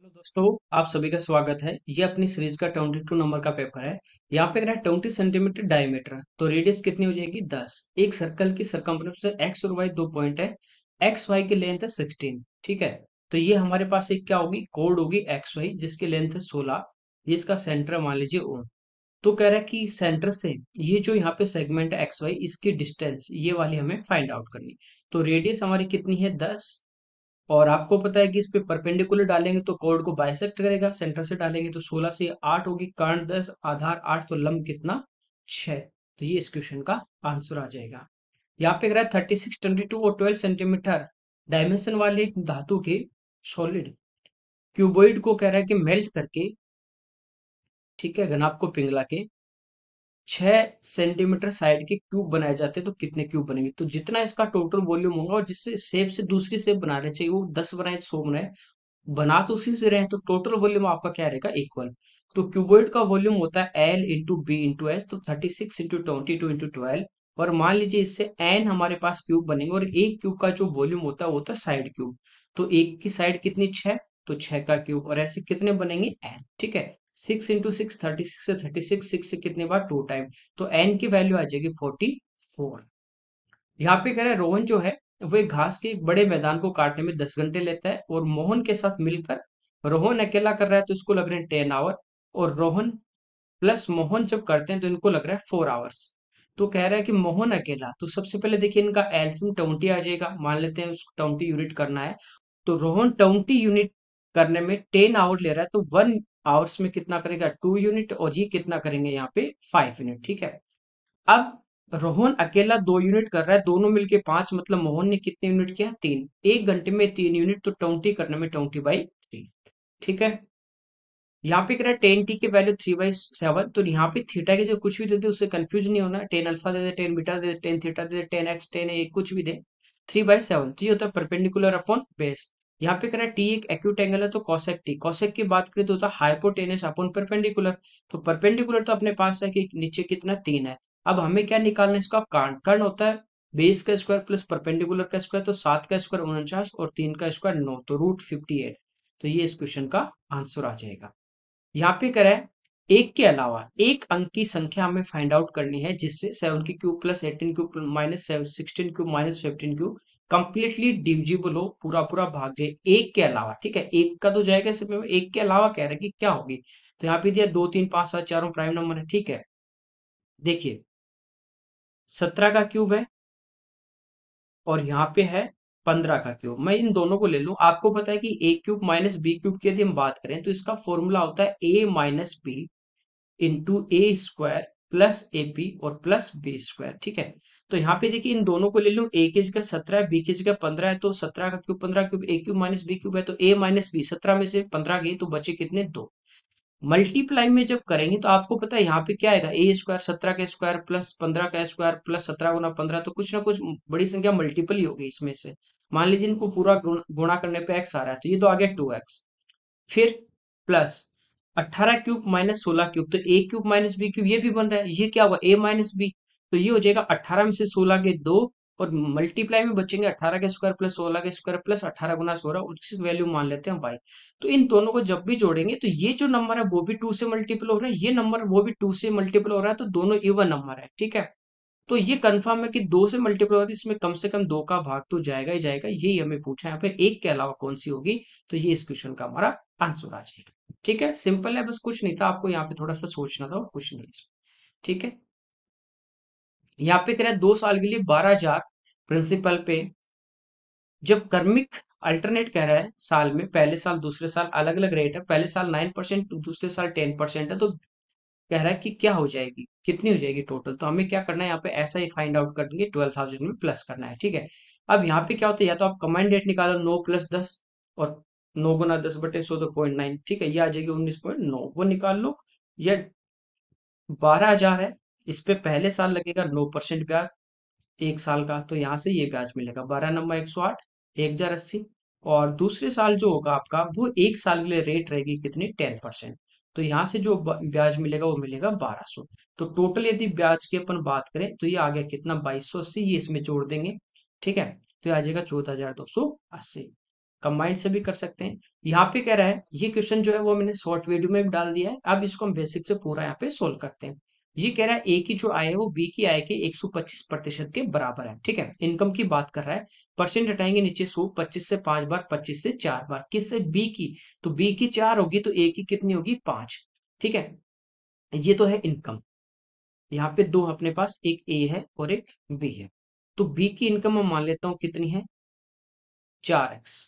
Hello दोस्तों, आप सभी का स्वागत है। ये अपनी सीरीज का 22 नंबर का पेपर है। यहाँ पे अगर 20 सेंटीमीटर डायमीटर तो रेडियस कितनी हो जाएगी 10। एक सर्कल की सरकमफ्रेंस एक्स और वाई दो पॉइंट है। एक्स वाई की लेंथ है 16। ठीक है। तो ये हमारे पास एक क्या होगी, कोड होगी एक्स वाई जिसकी लेंथ है 16। ये इसका सेंटर मान लीजिए ओ। तो कह रहा है कि सेंटर से ये जो यहाँ पे सेगमेंट है एक्स वाई इसकी डिस्टेंस ये वाली हमें फाइंड आउट करनी। तो रेडियस हमारी कितनी है 10। और आपको पता है कि इस पे परपेंडिकुलर डालेंगे तो कोड को बाइसेक्ट करेगा, सेंटर से डालेंगे तो 16 से 8 होगी, कर्ण 10 आधार 8 तो लंब कितना 6। तो ये इस क्वेश्चन का आंसर आ जाएगा। यहाँ पे कह रहा है 36 22 और 12 सेंटीमीटर डायमेंशन वाले एक धातु के सॉलिड क्यूबॉइड को कह रहा है कि मेल्ट करके, ठीक है, घनाभ को पिघला के 6 सेंटीमीटर साइड के क्यूब बनाए जाते हैं तो कितने क्यूब बनेंगे। तो जितना इसका टोटल वॉल्यूम होगा और जिससे शेप से दूसरी शेप बना रहे चाहिए वो 10 बनाए 100 बनाए, बना तो उसी से रहे हैं, तो टोटल वॉल्यूम आपका क्या रहेगा इक्वल। तो क्यूबॉइड का वॉल्यूम होता है L into B into H, तो 36 इंटू 22 इंटू 12। और मान लीजिए इससे एन हमारे पास क्यूब बनेंगे और एक क्यूब का जो वॉल्यूम होता है वो होता है साइड क्यूब। तो एक की साइड कितनी 6, तो 6 का क्यूब, और ऐसे कितने बनेंगे एन। ठीक है। 6 इंटू 6 36 से 36, 6 से कितने बार 2 टाइम, तो एन की वैल्यू आ जाएगी 44। यहाँ पे कह रहे हैं रोहन जो है वो एक घास के एक बड़े मैदान को काटने में 10 घंटे लेता है और मोहन के साथ मिलकर रोहन अकेला कर रहा है तो इसको लग रहे हैं 10 आवर। और रोहन प्लस मोहन जब करते हैं तो इनको लग रहा है 4 आवर्स। तो कह रहा है कि मोहन अकेला, तो सबसे पहले देखिए इनका एल्सियम 20 आ जाएगा, मान लेते हैं उसको 20 यूनिट करना है। तो रोहन 20 यूनिट करने में 10 आवर ले रहा है, तो 1 आवर्स में कितना करेगा 2 यूनिट, और ये कितना करेंगे यहाँ पे 5 यूनिट। ठीक है। अब रोहन अकेला 2 यूनिट कर रहा है, दोनों मिलके 5, मतलब मोहन ने कितने यूनिट किया 3। 1 घंटे में 3 यूनिट, तो 20 करने में 20/3। ठीक है। यहाँ पे कह रहा है 10t की वैल्यू 3/7, तो यहाँ पे थीटा की जगह कुछ भी दे दे उससे कंफ्यूज नहीं होना। 10 alpha they they, 10 beta they they, 10 theta they they, 10x 10 a कुछ भी दे। 3/7 तो ये होता है परपेंडिकुलर अपॉन बेस। यहाँ पे कह रहा है टी एक एक्यूट एंगल है तो कॉसेक टी, कॉसेक की बात करें तो होता है हाइपोटेनस अपॉन परपेंडिकुलर। तो परपेंडिकुलर तो अपने पास है कि नीचे कितना 3 है। अब हमें क्या निकालना है इसका कर्ण। कर्ण होता है बेस का स्क्वायर प्लस परपेंडिकुलर का स्क्वायर, तो 7 का स्क्वायर 49 और 3 का स्क्वायर 9, तो √58। तो ये इस क्वेश्चन का आंसर आ जाएगा। यहाँ पे कह रहा है एक के अलावा एक अंक की संख्या हमें फाइंड आउट करनी है जिससे 7 की cube plus 18 cube minus 16 cube minus 15 cube completely divisible हो, पूरा पूरा भाग जाए एक के अलावा। ठीक है, एक का तो जाएगा सिर्फ, एक के अलावा कह रहा है कि क्या होगी। तो यहाँ पे दिया 2 3 5 7 चारों प्राइम नंबर है। ठीक है। देखिए 17 का क्यूब है और यहाँ पे है 15 का क्यूब। मैं इन दोनों को ले लूं, आपको पता है कि ए क्यूब माइनस बी क्यूब की यदि हम बात करें तो इसका फॉर्मूला होता है a minus b into a square plus a p और प्लस बी स्क्वायर। ठीक है। तो यहाँ पे देखिए इन दोनों को ले लूं, ए की जगह 17 है, बी की जगह 15 है, तो 17 का क्यूब 15 क्यूब, ए क्यूब माइनस बी क्यूब है, तो ए माइनस बी 17 में से 15 गई तो बचे कितने 2। मल्टीप्लाई में जब करेंगे तो आपको पता है यहाँ पे क्या आएगा, ए स्क्वायर 17 का स्क्वायर प्लस 15 का स्क्वायर प्लस 17 गुना 15, तो कुछ ना कुछ बड़ी संख्या मल्टीपल ही होगी इसमें से। मान लीजिए इनको पूरा गुणा करने पे एक्स आ रहा है तो ये तो आ गया 2x। फिर प्लस 18 क्यूब माइनस 16 क्यूब, तो ए क्यूब माइनस बी क्यूब ये भी बन रहा है, ये क्या होगा ए माइनस बी। तो ये हो जाएगा 18 में से 16 के 2, और मल्टीप्लाई में बचेंगे 18 के स्क्वायर प्लस 16 के स्क्वायर प्लस 18 गुना 16, उसकी वैल्यू मान लेते हैं y। तो इन दोनों को जब भी जोड़ेंगे तो ये जो नंबर है वो भी 2 से मल्टीपल हो रहा है, ये नंबर वो भी 2 से मल्टीपल हो रहा है, तो दोनों इवन नंबर है। ठीक है। तो ये कंफर्म है कि 2 से मल्टीपल होती है, इसमें कम से कम 2 का भाग तो जाएगा ही जाएगा, यही हमें पूछा है यहाँ पे एक के अलावा कौन सी होगी। तो ये इस क्वेश्चन का हमारा आंसर आ जाएगा। ठीक है, सिंपल है, बस कुछ नहीं था, आपको यहाँ पे थोड़ा सा सोचना था और कुछ नहीं है इसमें। ठीक है। यहाँ पे कह रहा है 2 साल के लिए 12,000 प्रिंसिपल पे, जब कर्मिक अल्टरनेट कह रहा है साल में, पहले साल दूसरे साल अलग अलग रेट है, पहले साल 9% दूसरे साल 10% है, तो कह रहा है कि क्या हो जाएगी, कितनी हो जाएगी टोटल। तो हमें क्या करना है यहाँ पे ऐसा ही फाइंड आउट कर देंगे, 12,000 में प्लस करना है। ठीक है। अब यहाँ पे क्या होता है, या तो आप कमांड डेट निकालो 9 + 10, और 9 × 10/100 तो 0.9, ठीक है, ये आ जाएगी 19.9, वो निकाल लो। ये 12,000 है, इस पे पहले साल लगेगा 9% ब्याज, 1 साल का, तो यहाँ से ये ब्याज मिलेगा 12 × 9 = 108, 1,080। और दूसरे साल जो होगा आपका वो 1 साल के लिए रेट रहेगी कितनी 10%, तो यहाँ से जो ब्याज मिलेगा वो मिलेगा 1,200। तो टोटल यदि ब्याज की अपन बात करें तो ये आ गया कितना 2,280, ये इसमें जोड़ देंगे। ठीक है। तो ये आ जाएगा 14,280। कंबाइंड से भी कर सकते हैं। यहाँ पे कह रहा है, ये क्वेश्चन जो है वो मैंने शॉर्ट वीडियो में भी डाल दिया है, अब इसको हम बेसिक से पूरा यहाँ पे सोल्व करते हैं। ये कह रहा है ए की जो आय है वो बी की आय के 125% के बराबर है। ठीक है, इनकम की बात कर रहा है। परसेंट हटाएंगे नीचे 100, 25 से 5 बार, 25 से 4 बार, किससे? बी की। तो बी की 4 होगी तो ए की कितनी होगी? 5। ठीक है, ये तो है इनकम। यहाँ पे दो अपने पास, एक ए है और एक बी है। तो बी की इनकम मैं मान लेता हूँ कितनी है? 4x।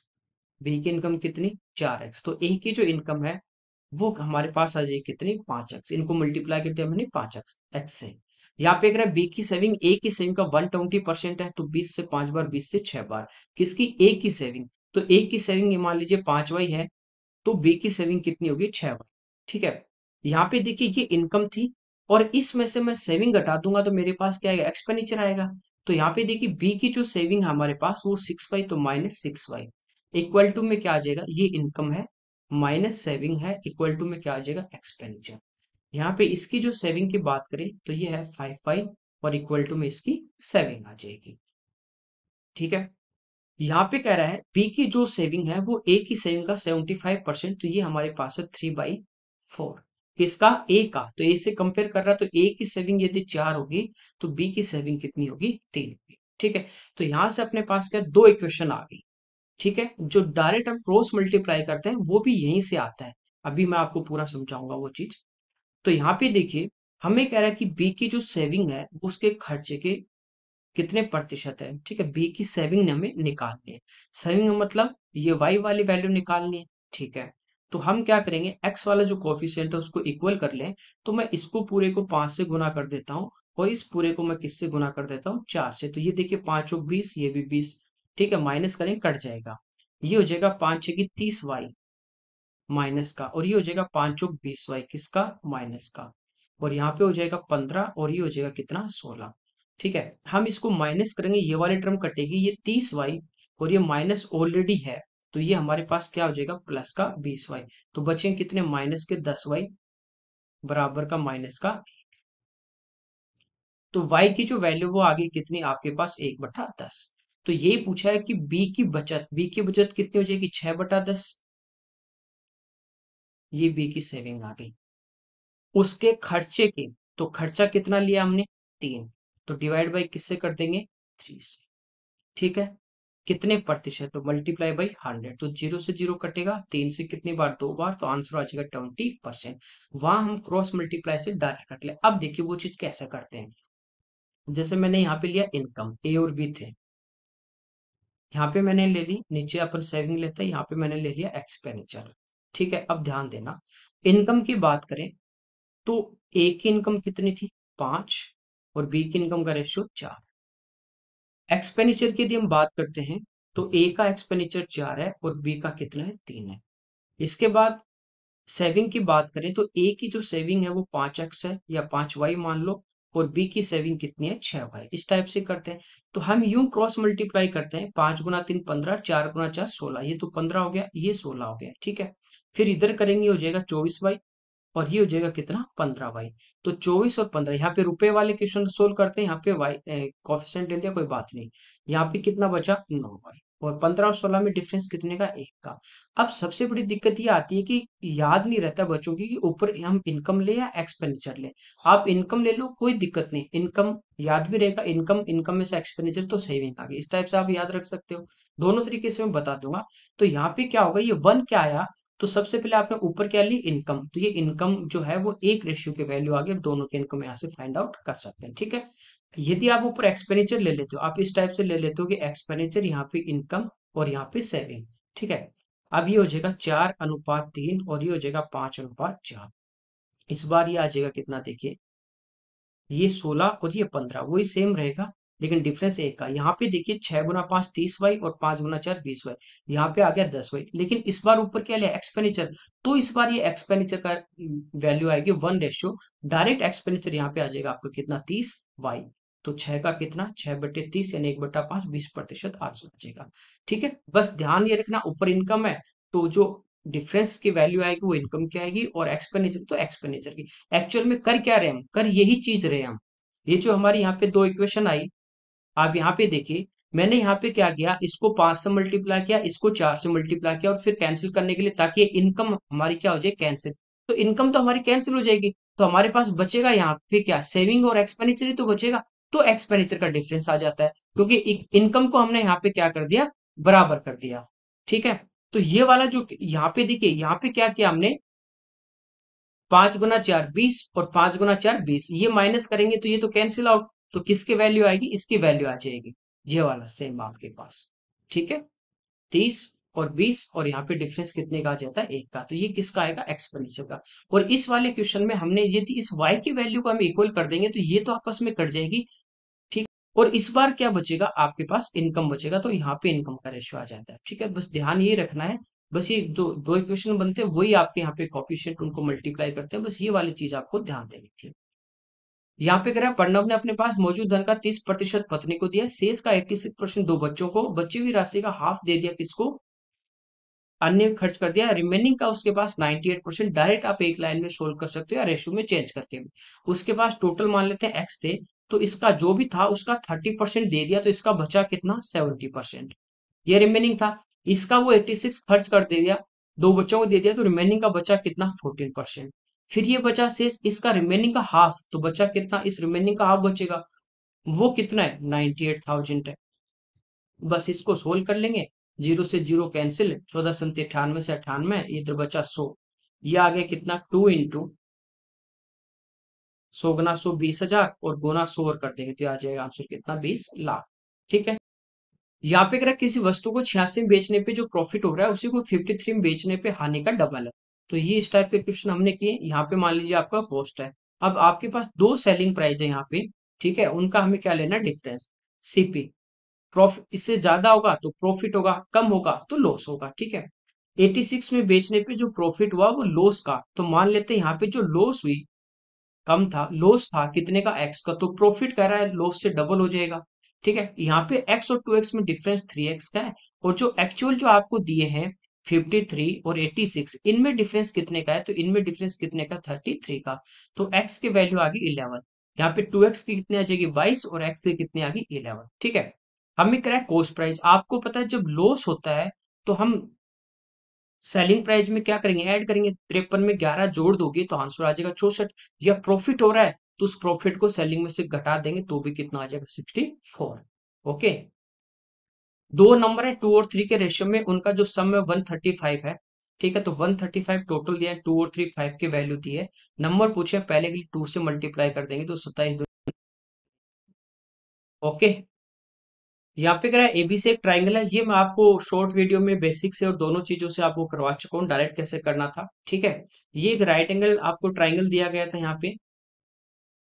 बी की इनकम कितनी? 4x। तो ए की जो इनकम है वो हमारे पास आ जाएगी कितनी? 5x। इनको मल्टीप्लाई कर दिया मैंने 5x x से। यहाँ पे कह रहा है बी की सेविंग, ए की सेविंग का 120% है, तो 20 से 5 बार, 20 से 6 बार। किसकी? ए की सेविंग। तो ए की सेविंग ये मान लीजिए 5y है, तो बी की सेविंग कितनी होगी? 6y। ठीक है, यहाँ पे देखिए ये इनकम थी, और इसमें से मैं सेविंग घटा दूंगा तो मेरे पास क्या आएगा? एक्सपेंडिचर आएगा। तो यहाँ पे देखिए बी की जो सेविंग है हमारे पास वो 6y, तो -6y इक्वल टू में क्या आ जाएगा? ये इनकम है माइनस सेविंग है, इक्वल टू में क्या आ जाएगा? एक्सपेंडिचर। यहाँ पे इसकी जो सेविंग की बात करें तो ये है 5y, और इक्वल टू में इसकी सेविंग आ जाएगी। ठीक है, यहाँ पे कह रहा है बी की जो सेविंग है वो ए की सेविंग का 75%, तो ये हमारे पास है 3/4। किसका? ए का। तो ए से कंपेयर कर रहा है, तो ए की सेविंग यदि 4 होगी तो बी की सेविंग कितनी होगी? 3 होगी। ठीक है, तो यहाँ से अपने पास क्या? दो इक्वेशन आ गई। ठीक है, जो डायरेक्ट हम क्रॉस मल्टीप्लाई करते हैं वो भी यहीं से आता है। अभी मैं आपको पूरा समझाऊंगा वो चीज। तो यहाँ पे देखिए हमें कह रहा है कि बी की जो सेविंग है वो उसके खर्चे के कितने प्रतिशत है। ठीक है, बी की सेविंग हमें निकालनी है। सेविंग मतलब ये वाई वाली वैल्यू निकालनी है। ठीक है, तो हम क्या करेंगे? एक्स वाला जो कोफिशिएंट है उसको इक्वल कर लें, तो मैं इसको पूरे को 5 से गुना कर देता हूँ, और इस पूरे को मैं किससे गुना कर देता हूँ? 4 से। तो ये देखिए 5 और 20, ये भी 20। ठीक है, माइनस करें कट जाएगा। ये हो जाएगा 5 छः की 30y माइनस का, और ये हो जाएगा 5 चौक 20y किसका? माइनस का। और यहाँ पे हो जाएगा 15, और ये हो जाएगा कितना? 16। ठीक है, हम इसको माइनस करेंगे, ये वाली टर्म कटेगी, ये 30y, और ये माइनस ऑलरेडी है, तो ये हमारे पास क्या हो जाएगा? प्लस का 20y। तो बचेंगे कितने? माइनस के 10y बराबर का माइनस का। तो y की जो वैल्यू वो आ गई कितनी आपके पास? 1/10। तो ये पूछा है कि बी की बचत कितनी हो जाएगी? 6/10। ये बी की सेविंग आ गई। उसके खर्चे के, तो खर्चा कितना लिया हमने? 3। तो डिवाइड बाई किससे कर देंगे? 3 से। ठीक है, कितने प्रतिशत? तो मल्टीप्लाई बाई 100। तो 0 से 0 कटेगा, 3 से कितनी बार? 2 बार, तो आंसर आ जाएगा 20%। वहां हम क्रॉस मल्टीप्लाई से डायरेक्ट कट ले। अब देखिए वो चीज कैसे करते हैं। जैसे मैंने यहाँ पे लिया इनकम, ए और बी थे, यहाँ पे मैंने ले ली, नीचे अपन सेविंग लेते हैं, यहाँ पे मैंने ले लिया एक्सपेंडिचर। ठीक है, अब ध्यान देना, इनकम की बात करें तो ए की इनकम कितनी थी? 5, और बी की इनकम का रेशियो 4। एक्सपेंडिचर की यदि हम बात करते हैं तो ए का एक्सपेंडिचर 4 है और बी का कितना है? 3 है। इसके बाद सेविंग की बात करें तो ए की जो सेविंग है वो 5x है, या 5y मान लो, और बी की सेविंग कितनी है? 6y। इस टाइप से करते हैं। तो हम यूं क्रॉस मल्टीप्लाई करते हैं, 5 गुना 3 15, 4 गुना 4 16, ये तो 15 हो गया, ये 16 हो गया। ठीक है, फिर इधर करेंगे हो जाएगा 24y, और ये हो जाएगा कितना? 15y। तो 24 और 15, यहाँ पे रुपए वाले क्वेश्चन सोल्व करते हैं, यहाँ पे वाई कोफिशिएंट ले लिया, कोई बात नहीं। यहाँ पे कितना बचा? 9y। और 15 और 16 में डिफरेंस कितने का? 1 का। अब सबसे बड़ी दिक्कत ये आती है कि याद नहीं रहता बच्चों की कि ऊपर हम इनकम ले या एक्सपेंडिचर ले। आप इनकम ले लो, कोई दिक्कत नहीं, इनकम याद भी रहेगा। इनकम, इनकम में से एक्सपेंडिचर, तो सेविंग आ गई। इस टाइप से आप याद रख सकते हो। दोनों तरीके से मैं बता दूंगा। तो यहाँ पे क्या होगा? ये 1 क्या आया? तो सबसे पहले आपने ऊपर क्या ली? इनकम। तो ये इनकम जो है वो एक रेशियो की वैल्यू आ गई, दोनों के इनकम यहाँ से फाइंड आउट कर सकते हैं। ठीक है, यदि आप ऊपर एक्सपेंडिचर ले लेते हो, आप इस टाइप से ले लेते हो कि एक्सपेंडिचर यहाँ पे इनकम और यहाँ पे सेविंग। ठीक है, अब ये हो जाएगा 4:3, और ये हो जाएगा 5:4। इस बार ये आ जाएगा कितना? देखिए ये 16 और ये 15 वही सेम रहेगा, लेकिन डिफरेंस एक का। यहाँ पे देखिए 6 गुना 5 30y, और 5 गुना 4 20y। यहाँ पे आ गया 10y, लेकिन इस बार ऊपर क्या लिया? एक्सपेंडिचर। तो इस बार ये एक्सपेंडिचर का वैल्यू आएगी 1:। डायरेक्ट एक्सपेंडिचर यहाँ पे आ जाएगा आपको कितना? 30y। तो 6 का कितना? 6/30, यानी 1/5, 20% आंसर आ जाएगा। ठीक है, बस ध्यान ये रखना, ऊपर इनकम है तो जो डिफरेंस की वैल्यू आएगी वो इनकम की आएगी, और एक्सपेंडिचर तो एक्सपेंडिचर की। एक्चुअल में कर क्या रहे हम? कर यही चीज रहे हम। ये जो हमारी यहाँ पे दो इक्वेशन आई, आप यहाँ पे देखिए, मैंने यहाँ पे क्या किया, इसको 5 से मल्टीप्लाई किया, इसको 4 से मल्टीप्लाई किया और फिर कैंसिल करने के लिए, ताकि इनकम हमारी क्या हो जाए, कैंसिल। तो इनकम तो हमारी कैंसिल हो जाएगी, तो हमारे पास बचेगा यहाँ पे क्या, सेविंग और एक्सपेंडिचर ही तो बचेगा। तो एक्सपेंडिचर का डिफरेंस आ जाता है, क्योंकि इनकम को हमने यहाँ पे क्या कर दिया, बराबर कर दिया। ठीक है। तो ये वाला जो यहाँ पे देखिए, यहाँ पे क्या किया हमने, 5 गुना 4 20 और 5 गुना 4 20, ये माइनस करेंगे तो ये तो कैंसिल आउट। तो किसकी वैल्यू आएगी, इसकी वैल्यू आ जाएगी, ये वाला सेम आपके पास। ठीक है। 30 और 20, और यहाँ पे डिफरेंस कितने का आ जाता है, 1 का। तो ये किसका आएगा, एक्सपेंडिचर का। और इस वाले क्वेश्चन में हमने ये थी, इस y की वैल्यू को हम इक्वल कर देंगे तो ये तो आपस में कट जाएगी। ठीक। और इस बार क्या बचेगा, आपके पास इनकम बचेगा, तो यहाँ पे इनकम का रेशियो आ जाता है। ठीक है, बस ध्यान ये रखना है। बस ये दो दो इक्वेशन बनते हैं, वही आपके यहाँ पे कोएफिशिएंट उनको मल्टीप्लाई करते हैं, बस ये वाली चीज आपको ध्यान देनी थी। यहाँ पे कह रहा है, प्रणव ने अपने पास मौजूद धन का 30% पत्नी को दिया, शेष का 86% दो बच्चों को, बची हुई राशि का हाफ दे दिया किसको, अन्य खर्च कर दिया, रिमेनिंग का उसके पास 98%। डायरेक्ट आप एक लाइन में सोल्व कर सकते हो या रेशियो में चेंज करके भी। उसके पास टोटल मान लेते हैं एक्स थे, तो इसका जो भी था उसका 30% दे दिया, तो इसका बचा कितना, 70%। ये रिमेनिंग था, इसका वो 86 खर्च कर दे दिया, दो बच्चों को दे दिया, तो रिमेनिंग का बचा कितना, 14%। फिर ये बचा शेष, इसका रिमेनिंग का हाफ, तो बचा कितना, इस रिमेनिंग का हाफ बचेगा, वो कितना है, 98,000 है। बस इसको सोल्व कर लेंगे, जीरो से जीरो कैंसिल, 14 से 98, इधर बचा 100। ये आ गया कितना, 2 × 100 गुना 100 20,000, और गुना 100 और कर देंगे तो आ जाएगा आंसर कितना, 20 लाख। ठीक है। यहाँ पे अगर किसी वस्तु को 86 में बेचने पे जो प्रॉफिट हो रहा है, उसी को 53 में बेचने पे हानि का डबल है। तो ये इस टाइप के क्वेश्चन हमने किए। यहाँ पे मान लीजिए आपका कॉस्ट है, अब आपके पास दो सेलिंग प्राइस है यहाँ पे। ठीक है, उनका हमें क्या लेना, डिफरेंस, सीपी। प्रॉफिट इससे ज्यादा होगा तो प्रॉफिट होगा, कम होगा तो लॉस होगा। ठीक है। 86 में बेचने पे जो प्रॉफिट हुआ वो लॉस का, तो मान लेते हैं यहाँ पे जो लॉस हुई, कम था, लॉस था कितने का, एक्स का, तो प्रॉफिट कह रहा है लॉस से डबल हो जाएगा। ठीक है, यहाँ पे एक्स और 2x में डिफरेंस 3x का है, और जो एक्चुअल जो आपको दिए हैं 53 और 86, इनमें डिफरेंस कितने का है, तो इनमें डिफरेंस कितने का, 33 का। तो x की वैल्यू आ गई 11, यहाँ पे 2x की कितनी आ जाएगी, 22, और x की कितनी आ गई, 11। ठीक है। हमें क्या है, कॉस्ट प्राइस। आपको पता है जब लॉस होता है तो हम सेलिंग प्राइस में क्या करेंगे, ऐड करेंगे, 53 में 11 जोड़ दोगे तो आंसर आ जाएगा 64। या प्रॉफिट हो रहा है तो उस प्रॉफिट को सेलिंग में से घटा देंगे तो भी कितना आ जाएगा, 64। ओके। दो नंबर है 2 और 3 के रेशियो में, उनका जो सम है 135 है। ठीक है, तो 135 टोटल दिया है, 2 और 3 5 की वैल्यू दी है। नंबर पूछे, पहले के लिए 2 से मल्टीप्लाई कर देंगे तो 27। ओके। यहाँ पे कह रहा है एबी से एक ट्राइंगल है, ये मैं आपको शॉर्ट वीडियो में बेसिक से और दोनों चीजों से आपको करवा चुका हूँ, डायरेक्ट कैसे करना था। ठीक है। ये एक राइट एंगल आपको ट्राइंगल दिया गया था, यहाँ पे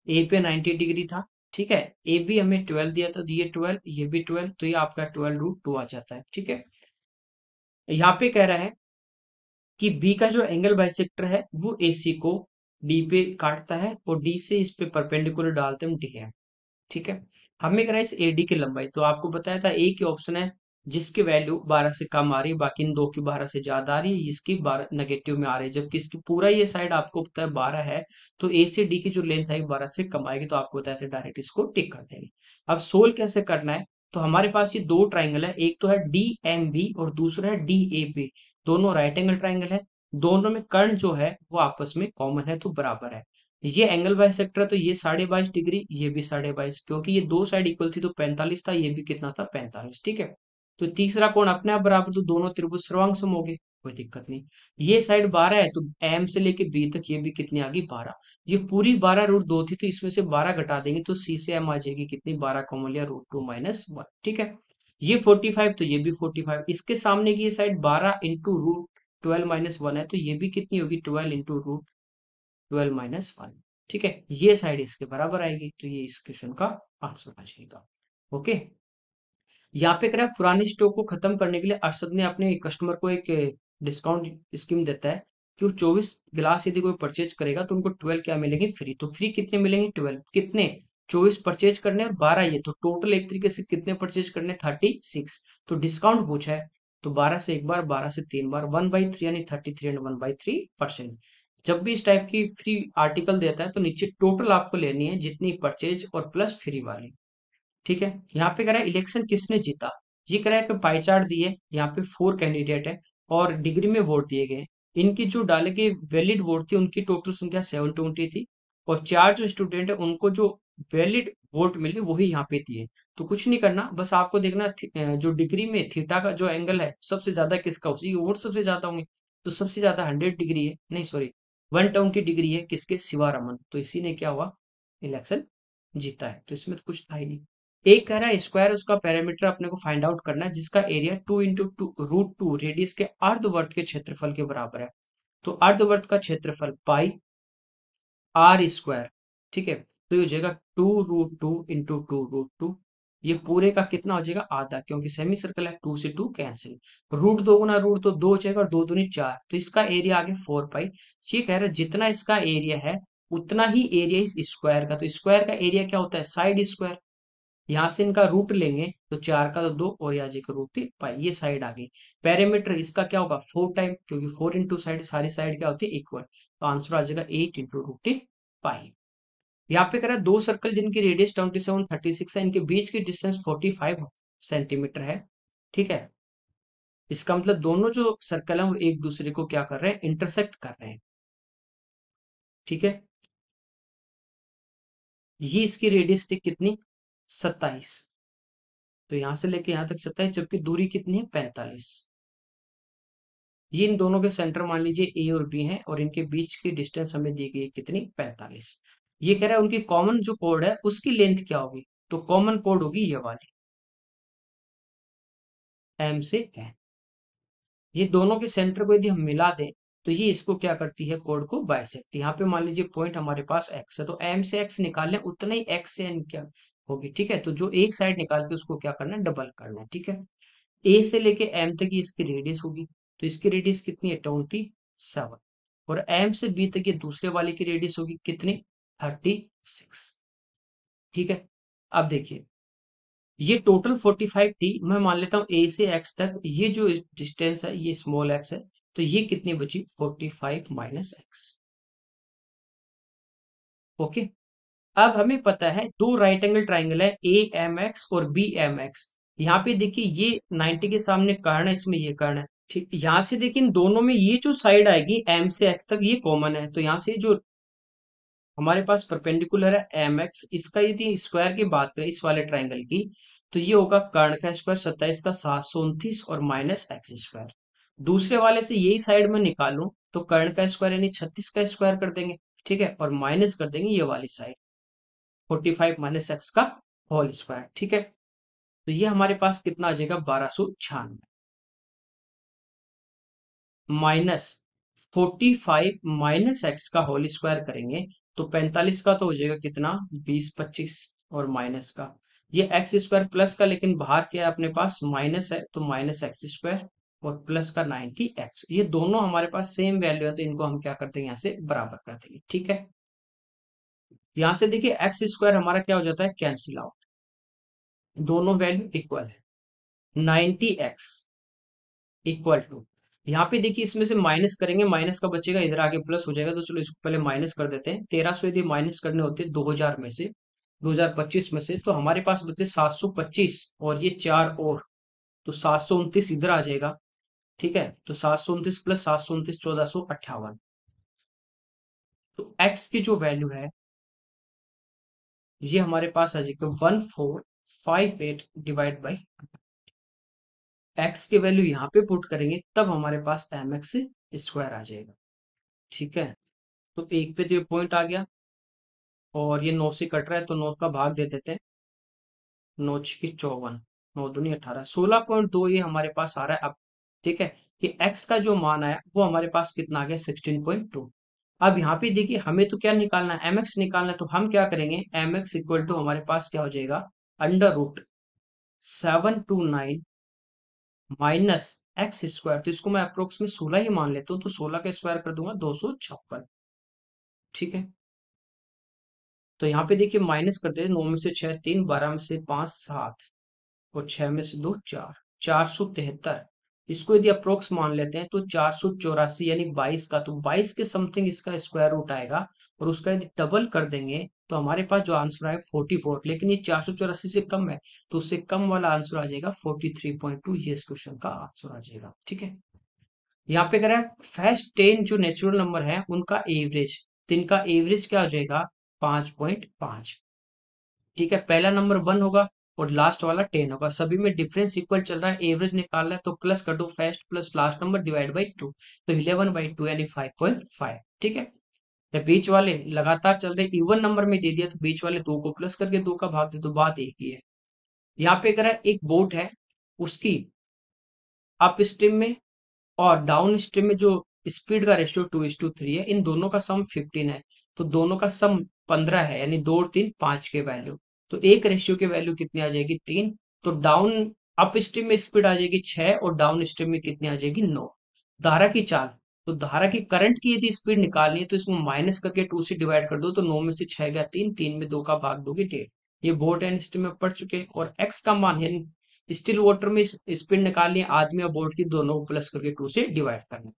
ए पे 90 डिग्री था। ठीक है। ए बी हमें 12 दिया था, तो ये 12, ये भी 12, तो ये आपका 12√2 आ जाता है। ठीक है। यहाँ पे कह रहा है कि बी का जो एंगल बाइसेक्टर है वो ए सी को डी पे काटता है, और डी से इस पे परपेंडिकुलर डालते हैं हम डी है। ठीक है। हमें करा इस एडी की लंबाई, तो आपको बताया था एक ही ऑप्शन है जिसकी वैल्यू 12 से कम आ रही है, बाकी इन दो की 12 से ज्यादा आ रही है, इसकी 12 नेगेटिव में आ रही है, जबकि इसकी पूरा ये साइड आपको पता है 12 है। तो ए से डी की जो लेंथ है 12 से कम आएगी, तो आपको बताया था डायरेक्ट इसको टिक कर देंगे। अब सोल्व कैसे करना है, तो हमारे पास ये दो ट्राइंगल है, एक तो है डी एम बी और दूसरा है डी ए बी। दोनों राइट एंगल ट्राइंगल है, दोनों में कर्ण जो है वो आपस में कॉमन है, तो बराबर है। ये एंगल बाइसेक्टर है, तो ये 22.5 डिग्री, ये भी 22.5, क्योंकि ये दो साइड इक्वल थी तो 45 था, ये भी कितना था, 45। ठीक है। तो तीसरा कोण अपने आप बराबर, तो दोनों त्रिभुज सर्वांग हो गए, कोई दिक्कत नहीं। ये साइड 12 है, तो एम से लेके बी तक ये भी कितनी आ गई, 12। ये पूरी 12√2 थी, तो इसमें से 12 घटा देंगे तो सी से एम आ जाएगी कितनी, 12 कॉमन लिया, √2 - 1। ठीक है। ये 45, तो ये भी 45, इसके सामने की ये साइड 12 इंटू √12 - 1 है, तो ये भी कितनी होगी, 12 इंटू √12 - 1। ठीक है, ये साइड इसके बराबर आएगी, तो ये इस क्वेश्चन का आंसर आ जाएगा। ओके। यहाँ पे कह रहा है, पुराने स्टॉक को खत्म करने के लिए अरशद ने अपने कस्टमर को एक डिस्काउंट स्कीम देता है कि वो 24 गिलास यदि कोई परचेज करेगा तो उनको 12 क्या मिलेंगे, फ्री। तो फ्री कितने मिलेंगे, 12 कितने, 24 परचेज करने और 12 ये, तो टोटल एक तरीके से कितने परचेज करने, 36। तो डिस्काउंट पूछा है, तो 12 से एक बार, 12 से 3 बार, 1/3 यानी 33 एंड 1/3%। जब भी इस टाइप की फ्री आर्टिकल देता है तो नीचे टोटल आपको लेनी है जितनी परचेज और प्लस फ्री वाली। ठीक है। यहाँ पे कह रहा है इलेक्शन किसने जीता। ये कह रहा है कि पाई चार्ट दिए, यहाँ पे 4 कैंडिडेट है और डिग्री में वोट दिए गए। इनकी जो डाले गए वैलिड वोट थी उनकी टोटल संख्या 720 थी और 4 जो स्टूडेंट है उनको जो वैलिड वोट मिली वही यहाँ पे दिए। तो कुछ नहीं करना, बस आपको देखना जो डिग्री में थीटा का जो एंगल है सबसे ज्यादा किसका, उसी के वोट सबसे ज्यादा होंगे। तो सबसे ज्यादा 100 डिग्री है, नहीं सॉरी 120 डिग्री है किसके, शिवारमन। तो इसी ने क्या हुआ, इलेक्शन जीता है। तो इसमें तो कुछ था ही नहीं। एक कह रहा है स्क्वायर उसका पैरामीटर अपने को फाइंड आउट करना है जिसका एरिया 2 × 2 √2 रेडियस के अर्धवर्त के क्षेत्रफल के बराबर है। तो अर्धवर्त का क्षेत्रफल पाई आर स्क्वायर, ठीक है। तो ये हो जाएगा 2 √2 × 2 √2। ये पूरे का कितना हो जाएगा, आधा, क्योंकि सेमी सर्कल है, 2 से 2 कैंसिल। रूट 2 गुना रूट तो 2 हो जाएगा और 2 दूनी 4, तो इसका एरिया आ गया 4 पाई। ये कह रहा है जितना इसका एरिया है उतना ही एरिया इस स्क्वायर का। तो स्क्वायर का एरिया क्या होता है, साइड स्क्वायर। यहाँ से इनका रूट लेंगे तो 4 का तो 2 और यहाँ जी का √3 पाई, ये साइड आ गई। पैरामीटर इसका क्या होगा 4 टाइम, क्योंकि 4 इंटू साइड, सारी साइड क्या होती है इक्वल। तो आंसर आ जाएगा 8 × √3 पाई। यहाँ पे कह रहा है दो सर्कल जिनकी रेडियस 27 36 है, इनके बीच की डिस्टेंस 45 सेंटीमीटर है, ठीक है। इसका मतलब दोनों जो सर्कल है वो एक दूसरे को क्या कर रहे हैं, इंटरसेक्ट कर रहे हैं, ठीक है। ये इसकी रेडियस थी कितनी, 27। तो यहां से लेके यहां तक 27, जबकि दूरी कितनी है 45। ये इन दोनों के सेंटर मान लीजिए ए और बी हैं और इनके बीच की डिस्टेंस हमें दी गई है कितनी, 45। ये कह रहा है उनकी कॉमन जो कोड है उसकी लेंथ क्या होगी। तो कॉमन कोड होगी ये वाली, एम से एन। ये दोनों के सेंटर को यदि हम मिला दें तो ये इसको क्या करती है, कोड को बाइसेक्ट। यहाँ पे मान लीजिए पॉइंट हमारे पास एक्स है, तो एम से एक्स निकाल लें उतना ही एक्स से एन क्या होगी, ठीक है। तो जो एक साइड निकाल के उसको क्या करना है, डबल करना है, ठीक है। ए से लेके एम तक की इसकी रेडियस होगी, तो इसकी रेडियस कितनी है 27। और एम से बी तक ये दूसरे वाले की रेडियस होगी कितनी, 36, ठीक है। अब देखिए ये टोटल 45 थी, मैं मान लेता हूँ ए से एक्स तक ये जो डिस्टेंस है ये स्मॉल एक्स है, तो ये कितनी बची 45 माइनस एक्स, ओके। अब हमें पता है दो राइट एंगल ट्राइंगल है ए एम एक्स और बी एम एक्स। यहाँ पे देखिए ये 90 के सामने कर्ण है, इसमें ये कर्ण है, ठीक। यहाँ से देखिए इन दोनों में ये जो साइड आएगी एम से एक्स तक ये कॉमन है, तो यहाँ से जो हमारे पास परपेंडिकुलर है एम एक्स, इसका यदि स्क्वायर की बात करें इस वाले ट्राइंगल की, तो ये होगा कर्ण का स्क्वायर 27 का 729 और माइनस एक्स स्क्वायर। दूसरे वाले से यही साइड में निकालूं तो कर्ण का स्क्वायर यानी 36 का स्क्वायर कर देंगे, ठीक है, और माइनस कर देंगे ये वाली साइड 45 माइनस एक्स का होल स्क्वायर, ठीक है। तो ये हमारे पास कितना आ जाएगा 1296 माइनस 45 माइनस एक्स का होल स्क्वायर करेंगे तो 45 का तो हो जाएगा कितना 20 25 और माइनस का ये एक्स स्क्वायर प्लस का, लेकिन बाहर क्या है अपने पास माइनस है तो माइनस एक्स स्क्वायर और प्लस का 90 एक्स, ये दोनों हमारे पास सेम वैल्यू है तो इनको हम क्या करते हैं यहाँ से बराबर कर देंगे, ठीक है। यहाँ से देखिए एक्स स्क्वायर हमारा क्या हो जाता है, कैंसिल आउट, दोनों वैल्यू इक्वल है। 90 एक्स इक्वल टू, यहाँ पे देखिए इसमें से माइनस करेंगे, माइनस का बचेगा इधर आगे प्लस हो जाएगा, तो चलो इसको पहले माइनस कर देते हैं। 1300 यदि माइनस करने होते 2000 में से, 2025 में से, तो हमारे पास बचे 725 और ये चार और, तो 729 इधर आ जाएगा, ठीक है। तो 729 प्लस 729 1458। तो एक्स की जो वैल्यू है ये हमारे पास आ जाएगा 1458 डिवाइड बाई एक्स की वैल्यू यहाँ पे पुट करेंगे तब हमारे पास एम एक्स स्क्वायर आ जाएगा, ठीक है। तो एक पे तो ये पॉइंट आ गया और ये 9 से कट रहा है तो 9 का भाग दे देते हैं, 9 की 54, 9 दूनी 18, 16.2 ये हमारे पास आ रहा है अब, ठीक है। कि x का जो मान आया वो हमारे पास कितना आ गया 16.2। अब यहाँ पे देखिए हमें तो क्या निकालना है, mx निकालना है, तो हम क्या करेंगे mx इक्वल टू हमारे पास क्या हो जाएगा √729 माइनस एक्स स्क्वायर, तो इसको मैं अप्रोक्स में 16 ही मान लेता हूँ, तो 16 का स्क्वायर कर दूंगा 256, ठीक है। तो यहाँ पे देखिए माइनस करते हैं, 9 में से 6 3, 12 में से 5 7 और 6 में से 2 4, 473। इसको यदि अप्रोक्स मान लेते हैं तो 484 यानी 22 का, तो 22 के समथिंग इसका स्क्वायर रूट आएगा और उसका यदि डबल कर देंगे तो हमारे पास जो आंसर आएगा 44, लेकिन ये 484 से कम है, तो उससे कम वाला आंसर आ जाएगा 43.2। ये इस क्वेश्चन का आंसर आ जाएगा। ठीक है, यहाँ पे कह रहा है फर्स्ट 10 जो नेचुरल नंबर है उनका एवरेज, तो इनका एवरेज क्या हो जाएगा 5.5। ठीक है, पहला नंबर 1 होगा और लास्ट वाला 10 होगा, सभी में डिफरेंस इक्वल चल रहा है, एवरेज निकालना है तो प्लस कर दो first plus last number divide by 2, तो 11/2 यानी 5.5। ठीक है, या बीच वाले लगातार चल रहे इवन नंबर में दे दिया तो बीच वाले दो को प्लस करके दो का भाग दे, तो बात एक ही है। यहाँ पे अगर एक बोट है, उसकी अप स्ट्रीम में और डाउन स्ट्रीम में जो स्पीड का रेशियो 2:3 है, इन दोनों का सम 15 है, तो दोनों का सम 15 है, यानी 2 और 3 5 के वैल्यू, तो एक रेशियो की वैल्यू कितनी आ जाएगी 3। तो डाउन अप स्ट्रीम में स्पीड आ जाएगी 6 और डाउन स्ट्रीम में कितनी आ जाएगी 9। धारा की चाल, तो धारा की करंट की यदि स्पीड निकालनी है तो इसको माइनस करके 2 से डिवाइड कर दो, तो 9 में से 6 गया 3, 3 में 2 का भाग दोगे 1.5। ये बोट एंड स्ट्रीम में पढ़ चुके हैं। और एक्स का मान यानी स्टिल वाटर में स्पीड निकालनी है आदमी और बोट की, दोनों को प्लस करके 2 से डिवाइड करना है।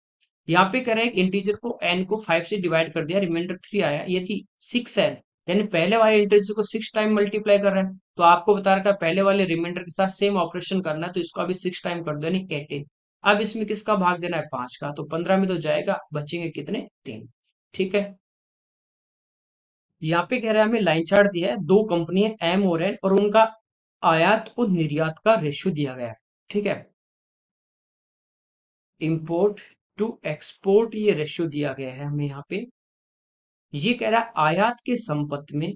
यहाँ पे कह रहे हैं इंटीजर को n को 5 से डिवाइड कर दिया, रिमाइंडर 3 आया, यदि 6n यानी पहले वाले इंटीजर को 6 टाइम मल्टीप्लाई कर रहा है, तो आपको बता रखा है पहले वाले रिमाइंडर के साथ सेम ऑपरेशन करना है, तो इसको अभी 6 टाइम कर दो यानी 18। अब इसमें किसका भाग देना है 5 का, तो 15 में तो जाएगा, बचेंगे कितने 3। ठीक है, यहाँ पे कह रहा है हमें लाइन चार्ट दिया है, दो कंपनी है एम और एन, और उनका आयात और निर्यात का रेशियो दिया गया है। ठीक है, इंपोर्ट टू एक्सपोर्ट ये रेशियो दिया गया है हमें यहाँ पे। ये कह रहा है आयात के संपत्ति में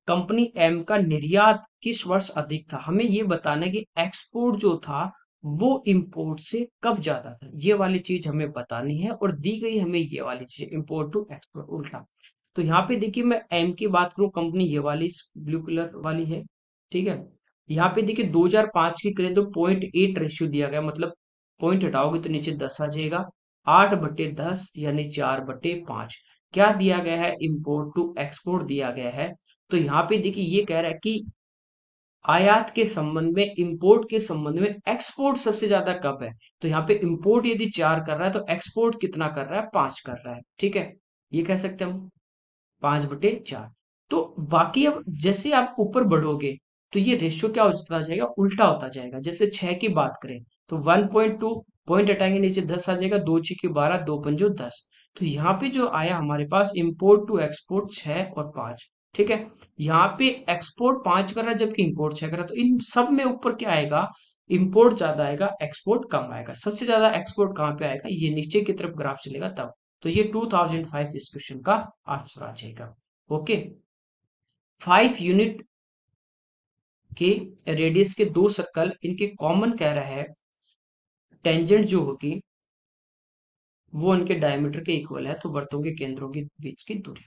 कंपनी एम का निर्यात किस वर्ष अधिक था, हमें ये बताना है कि एक्सपोर्ट जो था वो इंपोर्ट से कब ज्यादा था, ये वाली चीज हमें बतानी है, और दी गई हमें ये वाली चीज इंपोर्ट टू एक्सपोर्ट उल्टा। तो यहाँ पे देखिए मैं एम की बात करूं, कंपनी ये वाली ब्लू कलर वाली है। ठीक है, यहाँ पे देखिए 2005 की करें तो 0.8 रेशियो दिया गया, मतलब पॉइंट हटाओगे तो नीचे 10 आ जाएगा, 8/10 यानी 4/5 क्या दिया गया है, इंपोर्ट टू एक्सपोर्ट दिया गया है। तो यहाँ पे देखिए ये कह रहा है कि आयात के संबंध में इंपोर्ट के संबंध में एक्सपोर्ट सबसे ज्यादा कब है, तो यहाँ पे इंपोर्ट यदि 4 कर रहा है तो एक्सपोर्ट कितना कर रहा है 5 कर रहा है। ठीक है, ये कह सकते हैं हम 5/4। तो बाकी अब जैसे आप ऊपर बढ़ोगे तो ये रेशियो क्या होता जाएगा, उल्टा होता जाएगा। जैसे 6 की बात करें तो 1.2 पॉइंट हटाएंगे नीचे 10 आ जाएगा, 2×6 = 12, 2×5 = 10। तो यहाँ पे जो आया हमारे पास इंपोर्ट टू एक्सपोर्ट 6 और 5। ठीक है, यहाँ पे एक्सपोर्ट 5 कर रहा है जबकि इंपोर्ट 6 कर रहा है, तो इन सब में ऊपर क्या आएगा, इंपोर्ट ज्यादा आएगा एक्सपोर्ट कम आएगा। सबसे ज्यादा एक्सपोर्ट कहाँ पे आएगा, ये नीचे की तरफ ग्राफ चलेगा तब। तो ये 2005 इस क्वेश्चन का आंसर आ जाएगा। ओके, 5 यूनिट के रेडियस के दो सर्कल, इनके कॉमन कह रहा है टेंजेंट जो होगी वो इनके डायमीटर के इक्वल है, तो वृत्तों के केंद्रों के बीच की दूरी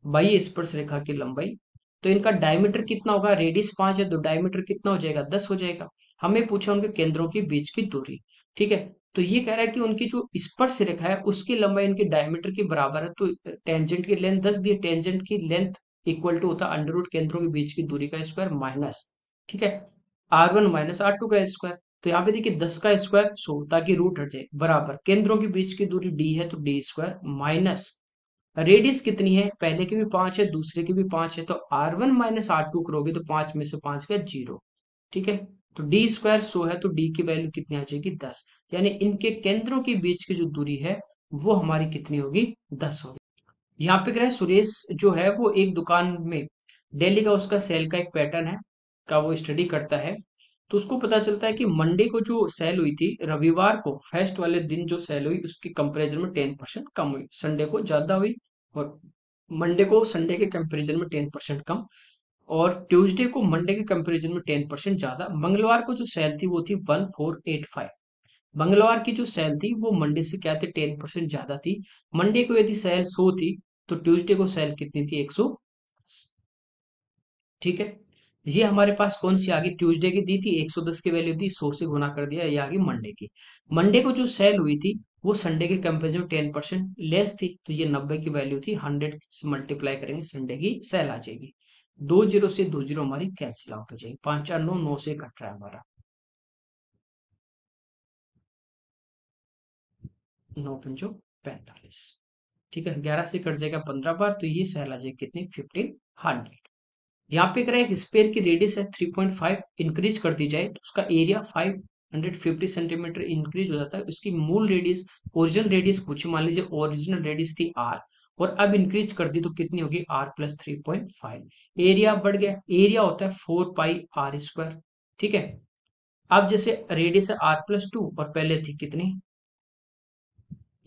बाई स्पर्श रेखा की लंबाई, तो इनका डायमीटर कितना होगा, रेडियस 5 है तो डायमीटर कितना हो जाएगा 10 हो जाएगा। हमें पूछा उनके केंद्रों के बीच की दूरी। ठीक है, तो ये कह रहा है कि उनकी जो स्पर्श रेखा है उसकी लंबाई इनके डायमीटर के बराबर है, तो टेंजेंट की लेंथ 10 दी, टेंजेंट की लेंथ इक्वल टू होता है अंडर रूट केंद्रों के बीच की दूरी का स्क्वायर माइनस, ठीक है, R1 माइनस R2 का स्क्वायर। तो यहाँ पे देखिए 10 का स्क्वायर 100 ताकि रूट हट जाए, बराबर केंद्रों के बीच की दूरी d है तो d स्क्वायर माइनस रेडियस कितनी है, पहले की भी 5 है दूसरे की भी 5 है, तो R1 माइनस R2 करोगे तो 5 में से 5 का 0। ठीक है, तो d स्क्वायर 100 है तो d की वैल्यू कितनी आ जाएगी 10, यानी इनके केंद्रों के बीच की जो दूरी है वो हमारी कितनी होगी 10 होगी। यहाँ पे कह रहा है सुरेश जो है वो एक दुकान में डेली का उसका सेल का एक पैटर्न है का वो स्टडी करता है, तो उसको पता चलता है कि मंडे को जो सेल हुई थी रविवार को फेस्ट वाले दिन जो सेल हुई उसके कंपैरिजन में 10% कम हुई, संडे को ज्यादा हुई और मंडे को संडे के कंपैरिजन में 10% कम, और ट्यूसडे को मंडे के कंपैरिजन में 10% ज्यादा। मंगलवार को जो सेल थी वो थी 1485, मंगलवार की जो सेल थी वो मंडे से क्या थी 10% ज्यादा थी। मंडे को यदि सेल 100 थी तो ट्यूसडे को सेल कितनी थी 100। ठीक है, ये हमारे पास कौन सी आ गई, ट्यूसडे की दी थी 110 की वैल्यू थी, 100 से गुना कर दिया, ये आ गई मंडे की। मंडे को जो सेल हुई थी वो संडे के कंपेरिजन में 10% लेस थी, तो ये 90 की वैल्यू थी, 100 से मल्टीप्लाई करेंगे संडे की सेल आ जाएगी। 2 जीरो से 2 जीरो हमारी कैंसिल आउट हो जाएगी, 5 4 9 9 से कट रहा है हमारा 9 पंचो 45। ठीक है, 11 से कट जाएगा 15 बार, तो ये सेल आ जाएगी कितनी, 1500। यहाँ पे करें एक स्पेयर की रेडियस है 3.5, इंक्रीज कर दी जाए तो उसका एरिया 550 सेंटीमीटर इंक्रीज हो जाता है। उसकी मूल रेडियस, ओरिजिनल रेडियस पूछे, मान लीजिए ओरिजिनल रेडियस थी आर, और अब इंक्रीज कर दी तो कितनी होगी, आर प्लस 3.5। एरिया बढ़ गया, एरिया होता है 4 पाई r स्क्वायर। ठीक है, अब जैसे रेडियस है आर प्लस 2 और पहले थी कितनी,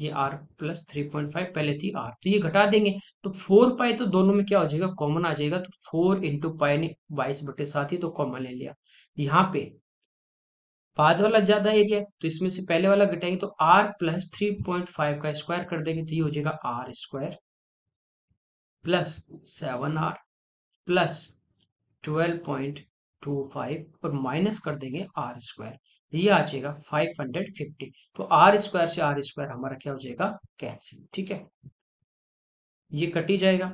ये आर प्लस 3.5, पहले थी आर, तो ये घटा देंगे तो 4 पाई, तो दोनों में क्या हो जाएगा, कॉमन आ जाएगा, तो 4 इंटू पाई ने 22/7 ही तो कॉमन ले लिया। यहाँ पे बाद वाला ज्यादा एरिया है तो इसमें से पहले वाला घटाएंगे, तो आर प्लस 3.5 का स्क्वायर कर देंगे तो ये हो जाएगा r² प्लस 7r प्लस 12.25 और माइनस कर देंगे r², ये आ जाएगा 550। तो r² से r² हमारा क्या हो जाएगा, कैंसिल। ठीक है, ये कटी जाएगा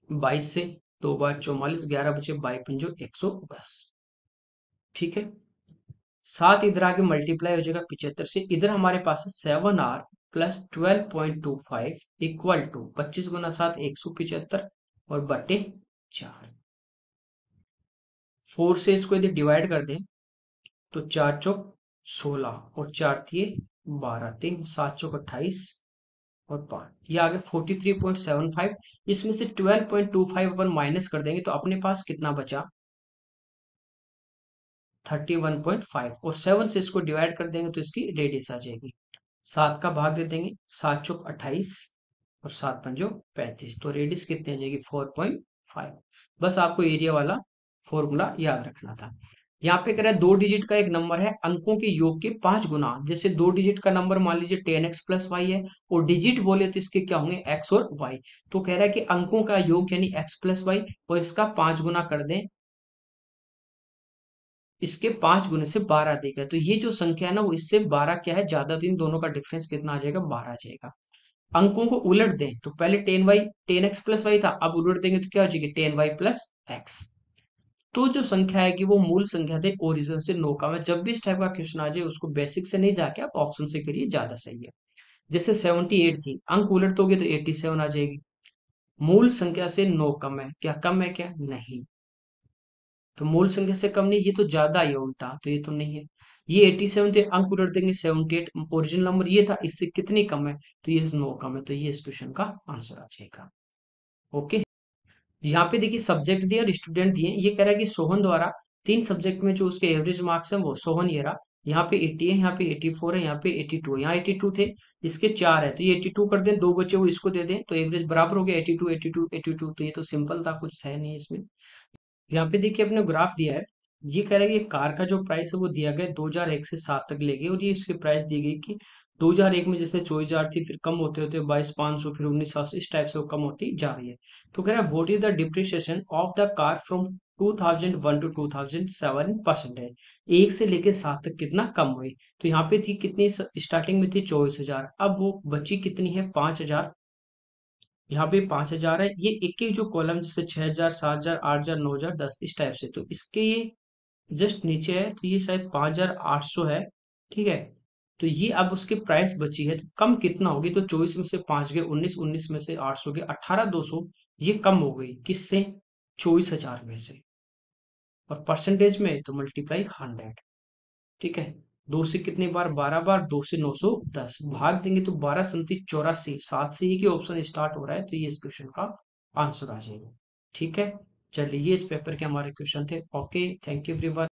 22 से, 2 बार 44, 11 बचे 22×5 110। ठीक है, 7 इधर आके मल्टीप्लाई हो जाएगा 75 से, इधर हमारे पास है 7r प्लस 12.25 इक्वल टू 25 × 7 175 और बटे 4। 4 से इसको यदि डिवाइड कर दें तो 4 चौक 16 और 4 थिए 12, 3 7 चौक 28 और 5, ये आ गया 43.75। इसमें से 12.25 अपन माइनस कर देंगे तो अपने पास कितना बचा, 31.5, और 7 से इसको डिवाइड कर देंगे तो इसकी रेडियस आ जाएगी। 7 का भाग दे देंगे, 7 चौक 28 और 7 पंजो 35, तो रेडियस कितनी आ जाएगी, 4.5। बस आपको एरिया वाला फॉर्मूला याद रखना था। यहाँ पे कह रहा है 2 डिजिट का एक नंबर है, अंकों के योग के 5 गुना। जैसे 2 डिजिट का नंबर मान लीजिए 10x प्लस वाई है, और डिजिट बोले तो इसके क्या होंगे, x और y। तो कह रहा है कि अंकों का योग यानी x प्लस वाई, और इसका 5 गुना कर दें, इसके 5 गुने से 12 देगा, तो ये जो संख्या है ना वो इससे 12 क्या है ज्यादा, तो इन दोनों का डिफरेंस कितना आ जाएगा, 12 आ जाएगा। अंकों को उलट दें तो पहले 10x प्लस वाई था, अब उलट देंगे तो क्या हो जाएगी, 10y प्लस एक्स। तो जो संख्या है कि वो मूल संख्या थे ओरिजिन से 9 कम है। जब भी इस टाइप का क्वेश्चन आ जाए उसको बेसिक से नहीं जाके आप ऑप्शन से करिए, ज्यादा सही है। जैसे 78 थी, अंक उलट दोगे तो 87 आ जाएगी। मूल संख्या से 9 कम है, क्या कम है, क्या नहीं, तो मूल संख्या से कम नहीं, ये तो ज्यादा ही है उल्टा, तो ये तो नहीं है। ये 87 थे, अंक उलट देंगे 78, ओरिजिनल नंबर ये था, इससे कितनी कम है, तो ये 9 कम है, तो ये इस क्वेश्चन का आंसर आ जाएगा। ओके, यहाँ पे देखिए सब्जेक्ट दिए और स्टूडेंट दिए, ये कह रहा है कि सोहन द्वारा 3 सब्जेक्ट में जो उसके एवरेज मार्क्स हैं वो सोहन ये रहा, यहाँ पे 80 है, यहाँ पे 84 है, यहाँ पे 82 है, यहाँ 82 थे, इसके 4 है तो ये 82 कर दें, 2 बचे वो इसको दे दें, तो एवरेज बराबर हो गया 82 82 82, तो ये तो सिंपल था, कुछ है नहीं इसमें। यहाँ पे देखिए अपने ग्राफ दिया है, ये कह रहा है कि कार का जो प्राइस है वो दिया गया 2001 से 7 तक ले गए, और ये इसकी प्राइस दी गई कि 2001 में जैसे 24,000 थी, फिर कम होते होते 22,500, फिर 19,700, इस टाइप से वो कम होती जा रही है। तो कह रहा है what is the depreciation of the car from 2001 to 2007 percentage, 1 से लेके 7 तक कितना कम हुई। तो यहाँ पे थी कितनी, स्टार्टिंग में थी 24,000, अब वो बची कितनी है, 5,000। यहाँ पे 5,000 है, ये एक एक जो कॉलम जैसे 6,000 7,000 8,000 9,000 10 इस टाइप से, तो इसके ये जस्ट नीचे है, तो ये शायद 5,800 है। ठीक है, तो ये अब उसकी प्राइस बची है, तो कम कितना होगी, तो 24 में से 5 गए 19, 19 में से 800 गए 18,200, ये कम हो गई किससे, 24,000 में से, और परसेंटेज में तो मल्टीप्लाई 100। ठीक है, 2 से कितनी बार, 12 बार, 2 से 910 भाग देंगे तो 12×7 = 84, 7 से ही की ऑप्शन स्टार्ट हो रहा है, तो ये इस क्वेश्चन का आंसर आ जाएगा। ठीक है, चलिए ये इस पेपर के हमारे क्वेश्चन थे। Okay, thank you everyone.